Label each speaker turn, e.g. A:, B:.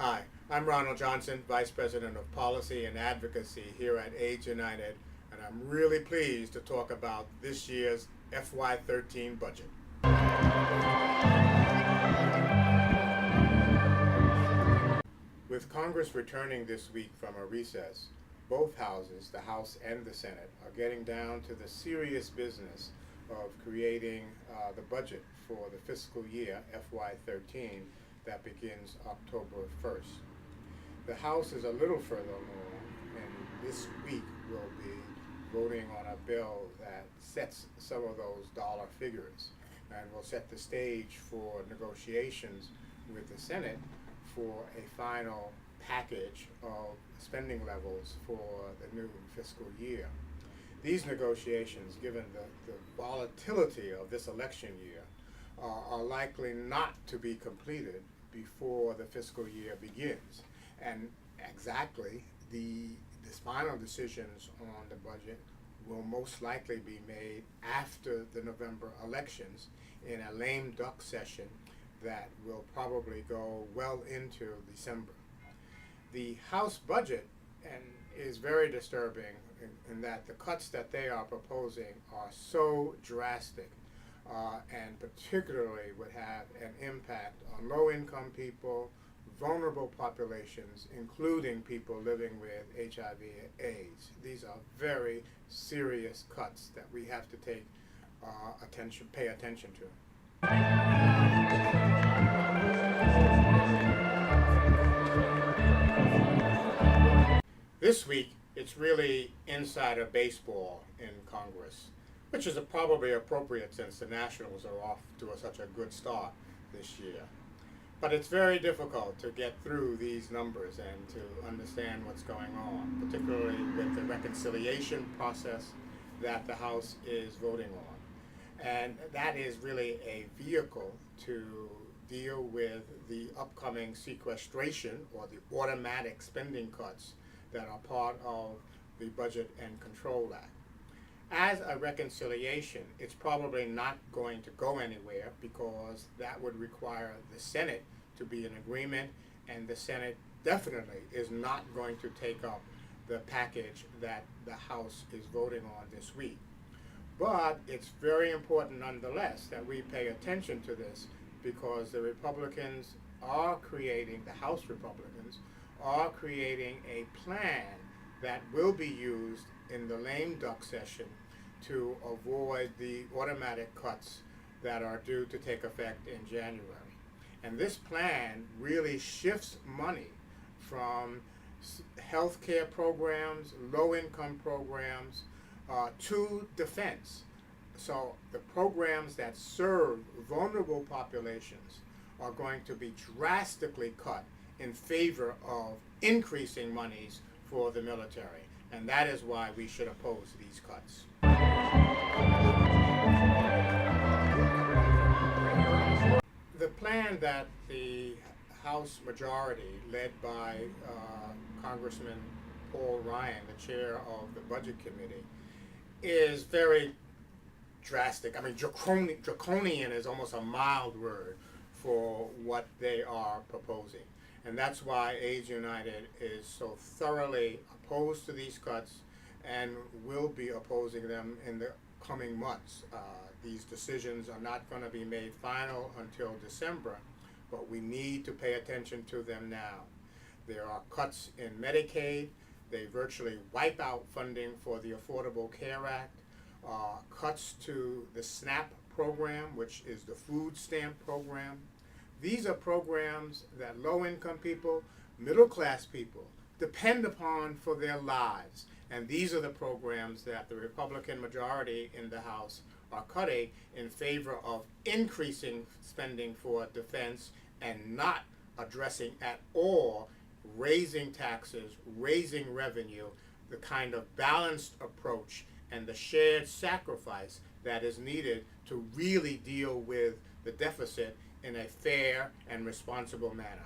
A: Hi, I'm Ronald Johnson, Vice President of Policy and Advocacy here at AIDS United, and I'm really pleased to talk about this year's FY13 budget. With Congress returning this week from a recess, both houses, the House and the Senate, are getting down to the serious business of creating the budget for the fiscal year FY13 that begins October 1st. The House is a little further along, and this week will be voting on a bill that sets some of those dollar figures and will set the stage for negotiations with the Senate for a final package of spending levels for the new fiscal year. These negotiations, given the volatility of this election year, are likely not to be completed before the fiscal year begins. And exactly, the final decisions on the budget will most likely be made after the November elections in a lame duck session that will probably go well into December. The House budget is very disturbing in that the cuts that they are proposing are so drastic and particularly would have an impact on low-income people, vulnerable populations, including people living with HIV/AIDS. These are very serious cuts that we have to pay attention to. This week, it's really insider baseball in Congress, which is probably appropriate since the Nationals are off to such a good start this year. But it's very difficult to get through these numbers and to understand what's going on, particularly with the reconciliation process that the House is voting on. And that is really a vehicle to deal with the upcoming sequestration or the automatic spending cuts that are part of the Budget and Control Act. As a reconciliation, it's probably not going to go anywhere because that would require the Senate to be in agreement, and the Senate definitely is not going to take up the package that the House is voting on this week. But it's very important nonetheless that we pay attention to this because the Republicans are creating, the House Republicans are creating a plan that will be used in the lame duck session to avoid the automatic cuts that are due to take effect in January. And this plan really shifts money from health care programs, low-income programs, to defense. So the programs that serve vulnerable populations are going to be drastically cut in favor of increasing monies for the military. And that is why we should oppose these cuts. The plan that the House majority, led by Congressman Paul Ryan, the chair of the Budget Committee, is very drastic. I mean, draconian is almost a mild word for what they are proposing. And that's why AIDS United is so thoroughly opposed to these cuts and will be opposing them in the coming months. These decisions are not going to be made final until December, but we need to pay attention to them now. There are cuts in Medicaid. They virtually wipe out funding for the Affordable Care Act. Cuts to the SNAP program, which is the food stamp program. These are programs that low-income people, middle-class people depend upon for their lives. And these are the programs that the Republican majority in the House are cutting in favor of increasing spending for defense and not addressing at all raising taxes, raising revenue, the kind of balanced approach and the shared sacrifice that is needed to really deal with the deficit in a fair and responsible manner.